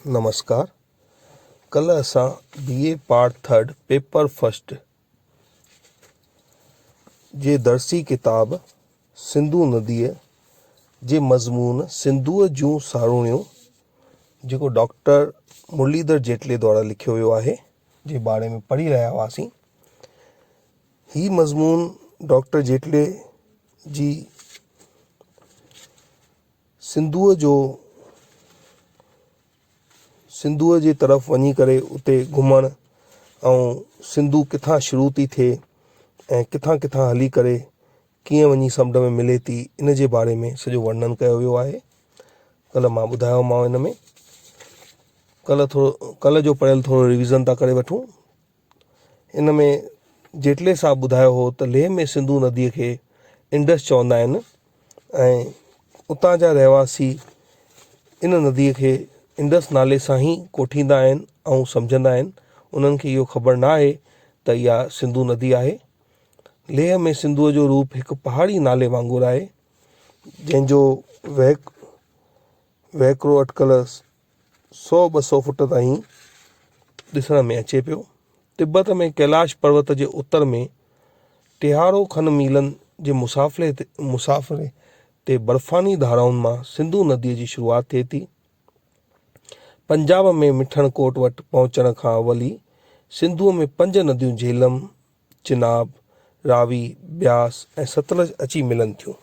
नमस्कार। कल असां BA part 3 paper first जे दर्सी किताब सिंधु नदीअ जे मज़मून सिंधुअ जूं सारूणियूं जेको डॉक्टर मुरलीधर जेटले द्वारा लिखियो वियो आहे जे बारे में पढ़ी रहिया हुआसीं। ही मज़मून डॉक्टर जेटले जी सिंधुअ जे तरफ़ वञी करे उते घुमण ऐं सिंधु किथां शुरू थी थिए ऐं किथां किथां हली करे कीअं वञी समुंड में मिले थी, इन जे बारे में सॼो वर्णन कयो वियो आहे। कल्ह मां ॿुधायोमांव इन में। कल्ह जो पढ़ियल थोरो रिविज़न था करे वठूं। इन में जेटले साहब ॿुधायो हो त लेह में सिंधु नदीअ खे इंडस चवंदा आहिनि ऐं उतां जा रहवासी इन नदीअ खे इंडस नाले सां ई कोठींदा आहिनि ऐं सम्झंदा आहिनि। उन्हनि खे इहो ख़बर न आहे त इहा सिंधु नदी आहे। लेह में सिंधुअ जो रूप हिकु पहाड़ी नाले वांगुरु आहे जंहिंजो वहिकिरो अटकल 100-200 फुट ताईं ॾिसण में अचे पियो। तिब्बत में कैलाश पर्वत जे उत्तर में टिहारो खन मीलनि जे मुसाफ़िरे ते बर्फ़ानी धाराउनि मां सिंधु नदीअ जी शुरूआति थिए थी। पंजाब में मिठण कोट वटि पहुचण खां अवल ई सिंधुअ में 5 नदियूं झेलम, चिनाब, रावी, ब्यास ऐं सतलज अची मिलनि थियूं।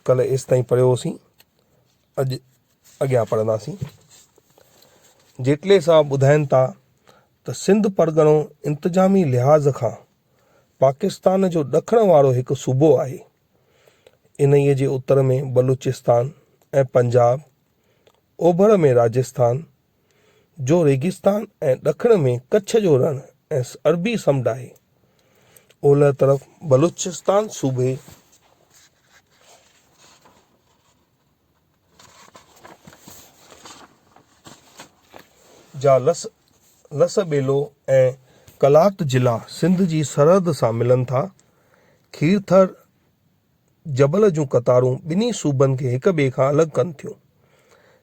कल्ह एसि ताईं पढ़ियोसीं, अॼु अॻियां पढ़ंदासीं। जेटले साहब ॿुधाइनि था त सिंध परॻणो इंतिजामी लिहाज़ खां पाकिस्तान जो ॾखण वारो हिकु सूबो आहे। इन्हीअ जे उत्तर में बलूचिस्तान ऐं पंजाब, ओभर में राजस्थान जो रेगिस्तान ऐं ॾखण में कच्छ जो रण ऐं अरबी समुंड आहे। ओलह तरफ़ बलूचिस्तान सूबे जा लसबेलो ऐं कलात जिला सिंध जी सरहद सां मिलनि था। खीरथर जबल जूं कतारूं ॿिन्ही सूबनि खे हिक ॿिए खां अलॻि कनि थियूं।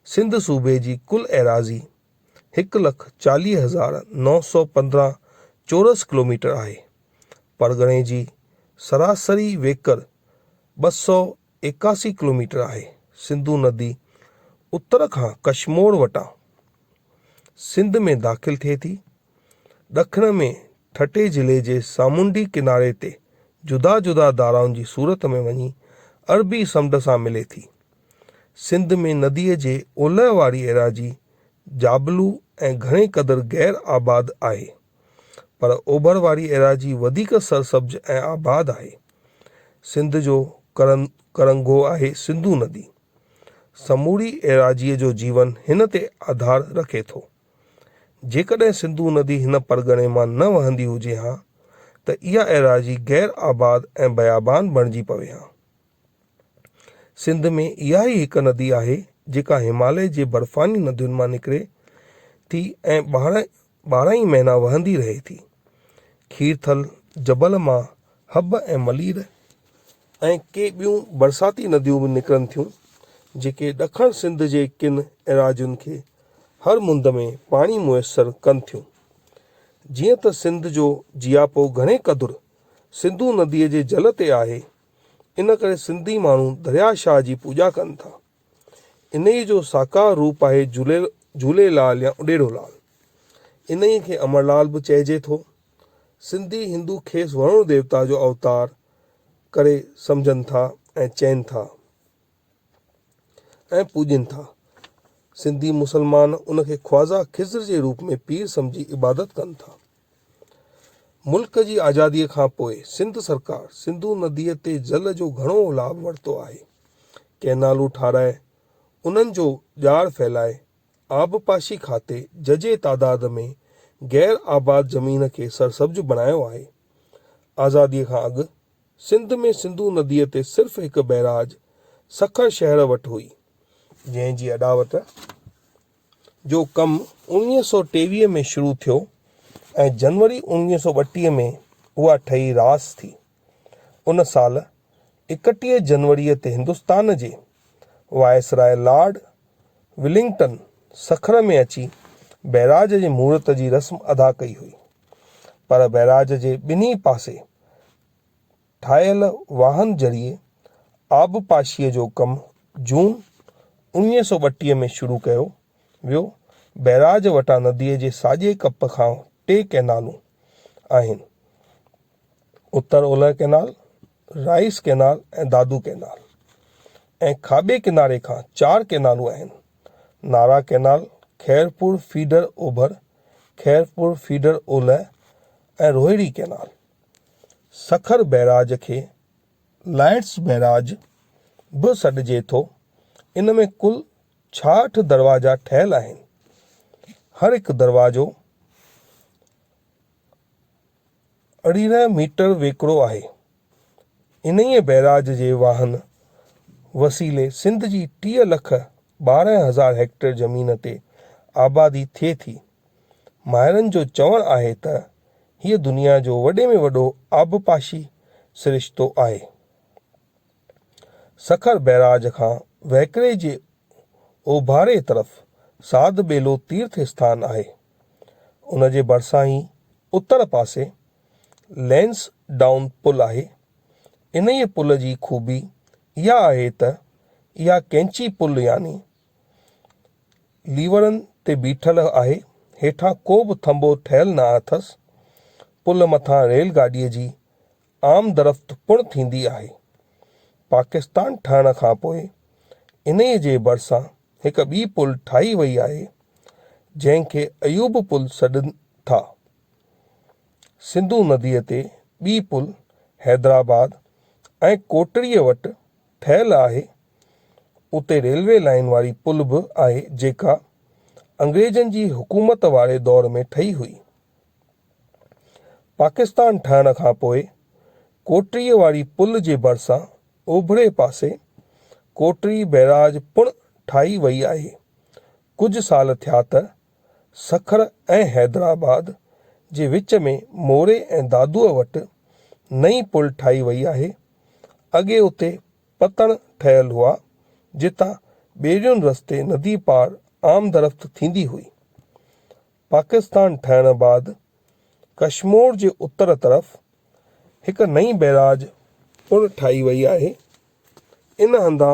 सिंध सूबे जी कुल एराज़ी 1,40,915 चौरस किलोमीटर आहे। परॻणे जी सरासरी वेकर 281 किलोमीटर आहे। सिंधु नदी उत्तर खां कशमोर वटां सिंध में दाख़िल थिए थी। ॾखण में ठटे ज़िले जे सामुंडी किनारे ते जुदा जुदा धाराउनि जी सूरत में वञी अरबी समुंड सां मिले थी। सिंध में नदीअ जे ओलह वारी एराज़ी जाबलू ऐं घणे क़दुरु गैर आबाद आहे, पर ओभर वारी एराज़ी वधीक सरसब्ज ऐं आबाद आहे। सिंध जो करंगो आहे सिंधु नदी। समूरी एराज़ीअ जो जीवन हिन ते आधार रखे थो। जेकॾहिं सिंधु नदी हिन परॻणे मां न वहंदी हुजे हा त इहा एराज़ी गैर आबाद ऐं बयाबान बणिजी पवे हा। सिंध में इहा ई हिकु नदी आहे जेका हिमालय जे बर्फ़ानी नदियुनि मां निकिरे थी ऐं 12 ई महीना वहंदी रहे थी। खीरथल जबल मां हब ऐं मलीर ऐं के ॿियूं बरसाती नदियूं बि निकिरनि थियूं जेके ॾखण सिंध जे किन एराज़ियुनि खे हर मुंद में पाणी मुयसरु कनि थियूं। जीअं त सिंध जो जियापो घणे क़दुरु सिंधु नदीअ जे जल ते आहे, इन करे सिंधी माण्हू दरिया शाह जी पूॼा कनि था। इन्हीअ जो साकार रूप आहे झूलेलाल या उॾेरोलाल। इन्हीअ खे अमरलाल बि चइजे थो। सिंधी हिंदू खेसि वरुण देवता जो अवतार करे सम्झनि था ऐं चइनि था ऐं पूॼनि था। सिंधी मुसलमान उनखे ख्वाजा खिज़्र जे रूप में पीर सम्झी इबादत कनि था। मुल्क जी आज़ादीअ खां पोइ सिंध सरकार सिंधु नदीअ ते जल जो घणो लाभ वरितो आहे। कैनालूं ठाराए, उन्हनि जो ॼाड़ फैलाए, आबपाशी खाते जजे तादाद में गैर आबाद ज़मीन खे सरसब्ज बणायो आहे। आज़ादीअ खां अॻु सिंध में सिंधु नदीअ ते सिर्फ़ु हिकु बैराज सखर शहर वटि हुई, जंहिंजी अॾावत जो कमु 1923 में शुरू थियो ऐं जनवरी 1932 में उहा ठही रास थी। उन साल 31 जनवरीअ ते हिंदुस्तान जे वायसराय लॉर्ड विलिंगटन सखर में अची बैराज जे मुहूर्त जी रस्म अदा कई हुई, पर बैराज जे ॿिन्ही पासे ठाहियल वाहन ज़रिए आबपाशीअ जो कमु जून 1932 में शुरू कयो वियो। बैराज वटां नदीअ जे साॼे कप खां 3 कैनालूं आहिनि: उत्तर ओलह कैनाल, राइस कैनाल ऐं दादू कैनाल, ऐं खाॿे किनारे खां 4 कैनालूं आहिनि: नारा कैनाल, खैरपुर फीडर ओभर, खैरपुर फीडर ओलह ऐं रोहिड़ी कैनाल। सखर बैराज खे लायड्स बैराज बि सॾिजे थो। इन में कुल 66 दरवाजा ठहियल आहिनि। हर हिकु दरवाजो 18 मीटर वेकिरो आहे। इन्हीअ बैराज जे वाहन वसीले सिंध जी 30,12,000 हेक्टेयर ज़मीन ते आबादी थिए थी। माहिरनि जो चवणु आहे त हीअ दुनिया जो वॾे में वॾो आबपाशी सिरिश्तो आहे। सखर बैराज खां वहकिरे जे ओभारे तरफ़ साध बेलो तीर्थ स्थान आहे। उन जे भरिसां ई उत्तर पासे लैंस डाउन पुल आहे। इन्हीअ पुल जी खूबी इहा आहे त इहा कैंची पुल यानी लीवरनि ते बीठल आहे। हेठां को बि थंबो ठहियल न अथसि। पुल मथां रेलगाॾीअ जी आमदरफ़्त पुण थींदी आहे। पाकिस्तान ठहण खां पोइ इन्हीअ जे भरिसां हिकु ॿी पुल ठाही वई आहे, जंहिंखे अयूब पुल सॾनि था। सिंधू नदीअ ते ॿी पुल हैदराबाद ऐं कोटड़ीअ वटि ठहियल आहे। उते रेलवे लाइन वारी पुल बि आहे, जेका अंग्रेज़नि जी हुकूमत वारे दौर में ठही हुई। पाकिस्तान ठहण खां पोइ कोटड़ीअ वारी पुल जे भरिसां ओभरे पासे कोटड़ी बैराज पुण ठाही वई आहे। कुझु साल थिया त सखर ऐं हैदराबाद जे विच में मोरे ऐं दादूअ वटि नई पुल ठाही वई आहे। अॻे उते पतण ठहियल हुआ, जितां ॿेड़ियुनि रस्ते नदी पार आमदरफ़्त थींदी हुई। पाकिस्तान ठहण बाद कश्मीर जे उत्तर तरफ़ हिकु नई बैराज पुण ठाही वई आहे। इन हंधा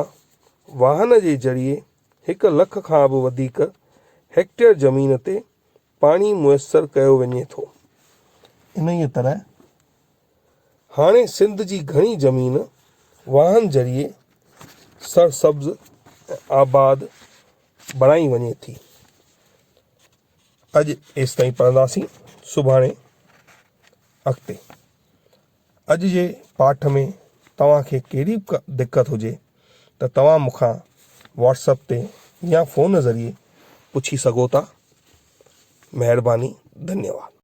वाहन जे ज़रिए 1 लख खां बि वधीक हेक्टेयर ज़मीन ते पाणी मुयसरु कयो वञे थो। इन्हीअ तरह हाणे सिंध जी घणी ज़मीन वाहन ज़रिए सरसब्ज़ ऐं आबाद बणाई वञे थी। अॼु एसि ताईं पढ़ंदासीं, सुभाणे अॻिते। अॼु जे पाठ में तव्हांखे कहिड़ी दिक़त हुजे त तव्हां मूंखां व्हाट्सएप ते या फ़ोन ज़रिए पुछी सघो था। महिरबानी, धन्यवाद।